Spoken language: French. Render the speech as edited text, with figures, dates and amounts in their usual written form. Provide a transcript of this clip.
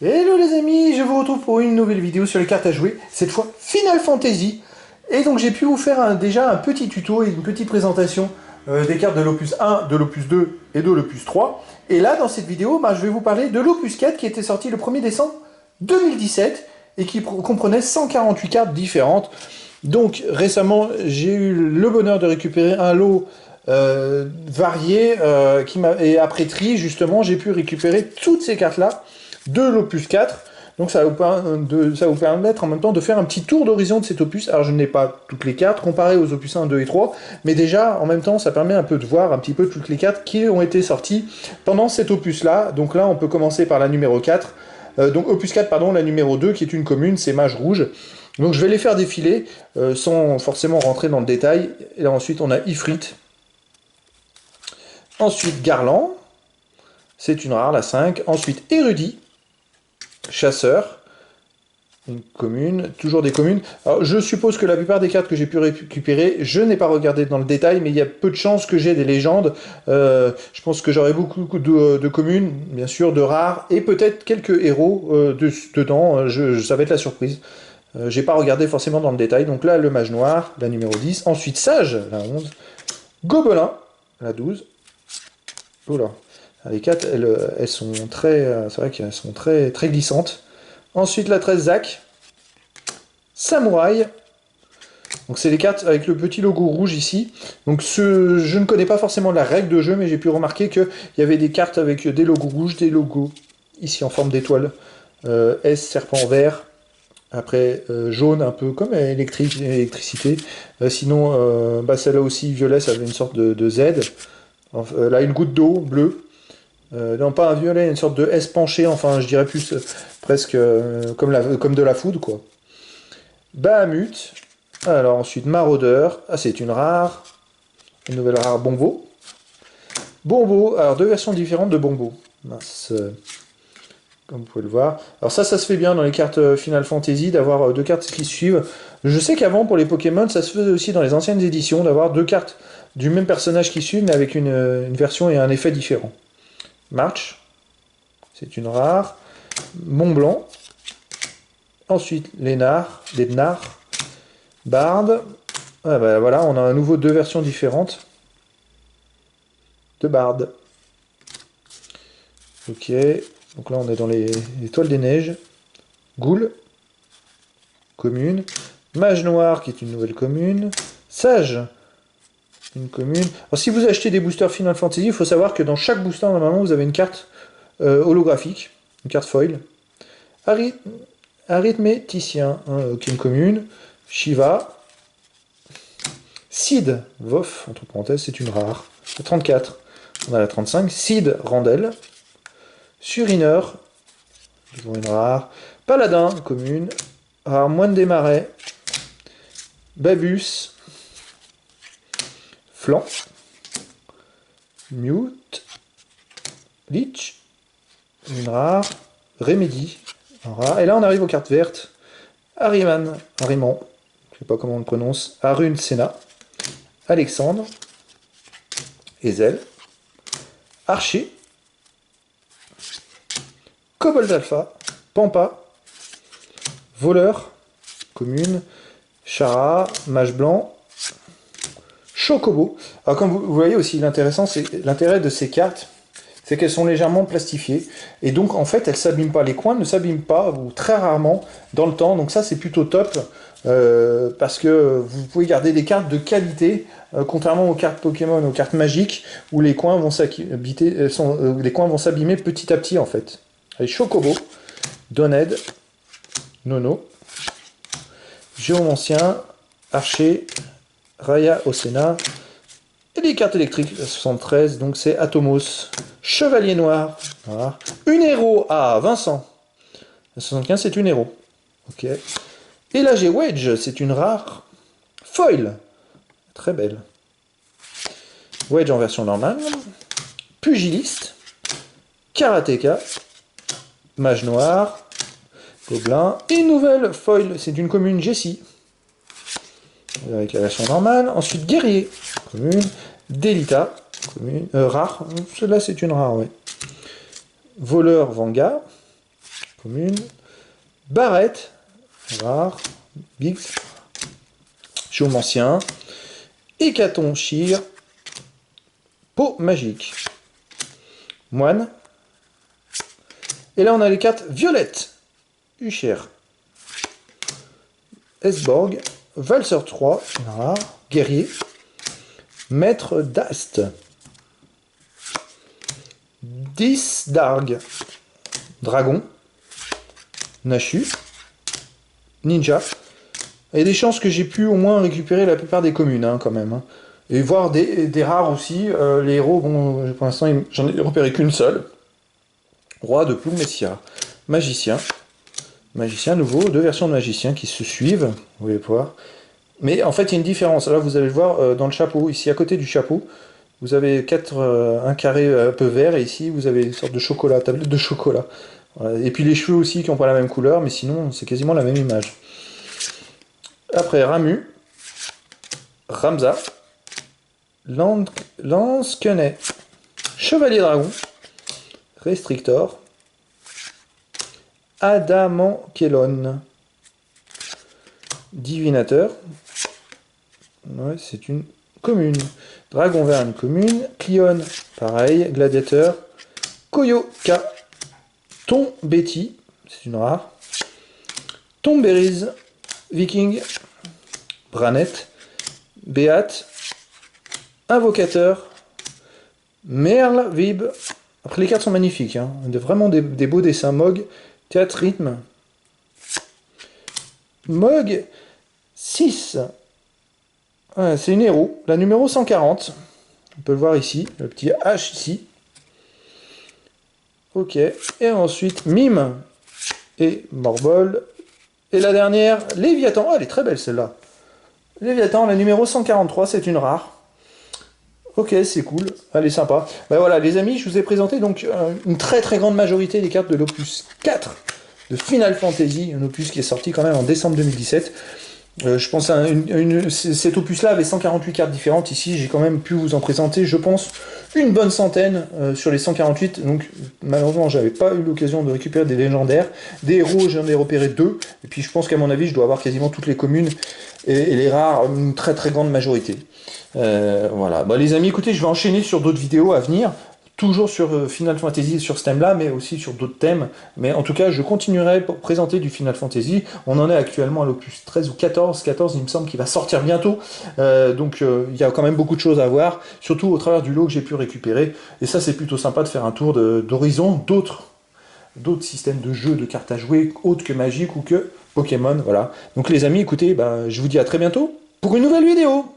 Hello les amis, je vous retrouve pour une nouvelle vidéo sur les cartes à jouer, cette fois Final Fantasy. Et donc j'ai pu vous faire déjà un petit tuto et une petite présentation des cartes de l'opus 1, de l'opus 2 et de l'opus 3. Et là dans cette vidéo, je vais vous parler de l'opus 4 qui était sorti le 1er décembre 2017 et qui comprenait 148 cartes différentes. Donc récemment j'ai eu le bonheur de récupérer un lot varié et après tri justement j'ai pu récupérer toutes ces cartes là de l'opus 4. Donc ça va vous permettre en même temps de faire un petit tour d'horizon de cet opus. Alors je n'ai pas toutes les cartes comparées aux opus 1, 2 et 3, mais déjà en même temps ça permet un peu de voir un petit peu toutes les cartes qui ont été sorties pendant cet opus là. Donc là on peut commencer par la numéro 4. Donc opus 4 pardon, la numéro 2 qui est une commune, c'est Mage Rouge. Donc je vais les faire défiler sans forcément rentrer dans le détail. Et là, ensuite on a Ifrit. Ensuite Garland, c'est une rare la 5. Ensuite Érudit. Chasseur, une commune, toujours des communes. Alors, je suppose que la plupart des cartes que j'ai pu récupérer, je n'ai pas regardé dans le détail, mais il y a peu de chances que j'ai des légendes. Je pense que j'aurai beaucoup de communes, bien sûr, de rares, et peut-être quelques héros dedans. Ça va être la surprise. J'ai pas regardé forcément dans le détail. Donc là, le mage noir, la numéro 10. Ensuite, Sage, la 11. Gobelin, la 12. Oula. Les 4, elles sont très... c'est vrai qu'elles sont très glissantes. Ensuite, la 13, Zac. Samouraï. Donc, c'est les cartes avec le petit logo rouge ici. Donc, je ne connais pas forcément la règle de jeu, mais j'ai pu remarquer qu'il y avait des cartes avec des logos rouges, des logos ici en forme d'étoile. S, serpent vert. Après, jaune, un peu comme électricité. Sinon, celle-là aussi, violet, ça avait une sorte de Z. Là, une goutte d'eau, bleue. Non, pas un violet, une sorte de S penché, enfin, je dirais plus presque comme de la foudre, quoi. Bahamut. Alors, ensuite, Maraudeur. Ah, c'est une rare. Une nouvelle rare, Bombo. Bombo. Alors, deux versions différentes de Bombo. Mince. Comme vous pouvez le voir. Alors ça se fait bien dans les cartes Final Fantasy, d'avoir deux cartes qui se suivent. Je sais qu'avant, pour les Pokémon, ça se faisait aussi dans les anciennes éditions, d'avoir deux cartes du même personnage qui suivent, mais avec une version et un effet différent. March, c'est une rare. Mont Blanc. Ensuite, Lénard, Bard. Ah bah voilà, on a à nouveau deux versions différentes de Bard. Ok, donc là on est dans les étoiles des neiges. Ghoul, commune. Mage Noir, qui est une nouvelle commune. Sage, une commune. Alors si vous achetez des boosters Final Fantasy, il faut savoir que dans chaque booster, normalement, vous avez une carte holographique, une carte foil. Arithméticien, qui est une commune. Shiva. Sid, Vof, entre parenthèses, c'est une rare. La 34, on a la 35. Sid, Randel. Surineur, toujours une rare. Paladin, commune. Rare, Moine des Marais. Babus. Flanc. Mute. Lich. Une rare. Remedy. Un rare. Et là, on arrive aux cartes vertes. Harriman. Harriman. Je sais pas comment on le prononce. Arun Senna. Alexandre. Ezel. Archer. Kobold Alpha. Pampa. Voleur. Commune. Chara. Mage Blanc. Chocobo. Alors comme vous voyez aussi, l'intérêt de ces cartes, c'est qu'elles sont légèrement plastifiées. Et donc en fait, elles ne s'abîment pas. Les coins ne s'abîment pas, ou très rarement, dans le temps. Donc ça, c'est plutôt top. Parce que vous pouvez garder des cartes de qualité, contrairement aux cartes Pokémon, aux cartes magiques, où les coins vont s'abîmer petit à petit en fait. Allez, Chocobo, Doned, Nono, Géomancien, Archer, Raya Osena, et les cartes électriques, la 73, donc c'est Atomos, Chevalier Noir, voilà. Une héros, ah, Vincent, la 75 c'est une héros, ok. Et là j'ai Wedge, c'est une rare, Foil, très belle. Wedge en version normale, Pugiliste, Karateka, Mage Noir, Gobelin, et une nouvelle Foil, c'est une commune Jessie, avec la version normale. Ensuite Guerrier, commune, Delita, commune, rare, celle-là c'est une rare, ouais. Voleur Vanguard, commune. Barrette, rare. Bix, Géomancien. Hécaton, Chir. Peau magique. Moine. Et là, on a les cartes violettes. Usher. Esborg. Valseur 3, rare. Guerrier. Maître d'Ast. 10 Darg. Dragon. Nachu. Ninja. Il y a des chances que j'ai pu au moins récupérer la plupart des communes, hein, quand même. Hein. Et voir des rares aussi. Les héros, bon, pour l'instant, j'en ai repéré qu'une seule. Roi de Plume Messia. Magicien. Magicien nouveau, 2 versions de magicien qui se suivent. Vous voulez voir. Mais en fait, il y a une différence. Là, vous allez le voir dans le chapeau. Ici, à côté du chapeau, vous avez un carré un peu vert. Et ici, vous avez une sorte de chocolat, tablette de chocolat. Voilà. Et puis les cheveux aussi qui n'ont pas la même couleur. Mais sinon, c'est quasiment la même image. Après, Ramu. Ramza. Lansquenet. Chevalier Dragon. Restrictor. Adamankelon. Divinateur. Ouais, c'est une commune. Dragon vert, une commune. Clion, pareil. Gladiateur. Koyoka. Ton Betty, c'est une rare. Tomberiz. Viking. Branette. Béate. Invocateur. Merle, Vib. Après, les cartes sont magnifiques. Hein. Vraiment des beaux dessins. Mog. Théâtre rythme. Mog 6. Ouais, c'est une héros. La numéro 140. On peut le voir ici. Le petit H ici. Ok. Et ensuite, Mime et Morbol. Et la dernière, Léviathan. Oh, elle est très belle celle-là. Léviathan, la numéro 143, c'est une rare. Ok, c'est cool, elle est sympa. Ben voilà, les amis, je vous ai présenté donc une très très grande majorité des cartes de l'opus 4 de Final Fantasy, un opus qui est sorti quand même en décembre 2017. Je pense à cet opus-là avait 148 cartes différentes. Ici, j'ai quand même pu vous en présenter, je pense, une bonne centaine sur les 148. Donc, malheureusement, j'avais pas eu l'occasion de récupérer des légendaires. Des héros, j'en ai repéré 2. Et puis, je pense qu'à mon avis, je dois avoir quasiment toutes les communes et les rares, une très très grande majorité. Voilà. Bon, les amis, écoutez, je vais enchaîner sur d'autres vidéos à venir. Toujours sur Final Fantasy, sur ce thème-là, mais aussi sur d'autres thèmes. Mais en tout cas, je continuerai pour présenter du Final Fantasy. On en est actuellement à l'opus 13 ou 14. 14, il me semble qu'il va sortir bientôt. Donc, il y a quand même beaucoup de choses à voir, surtout au travers du lot que j'ai pu récupérer. Et ça, c'est plutôt sympa de faire un tour d'horizon d'autres systèmes de jeux, de cartes à jouer, autres que Magic ou que Pokémon. Voilà. Donc, les amis, écoutez, je vous dis à très bientôt pour une nouvelle vidéo.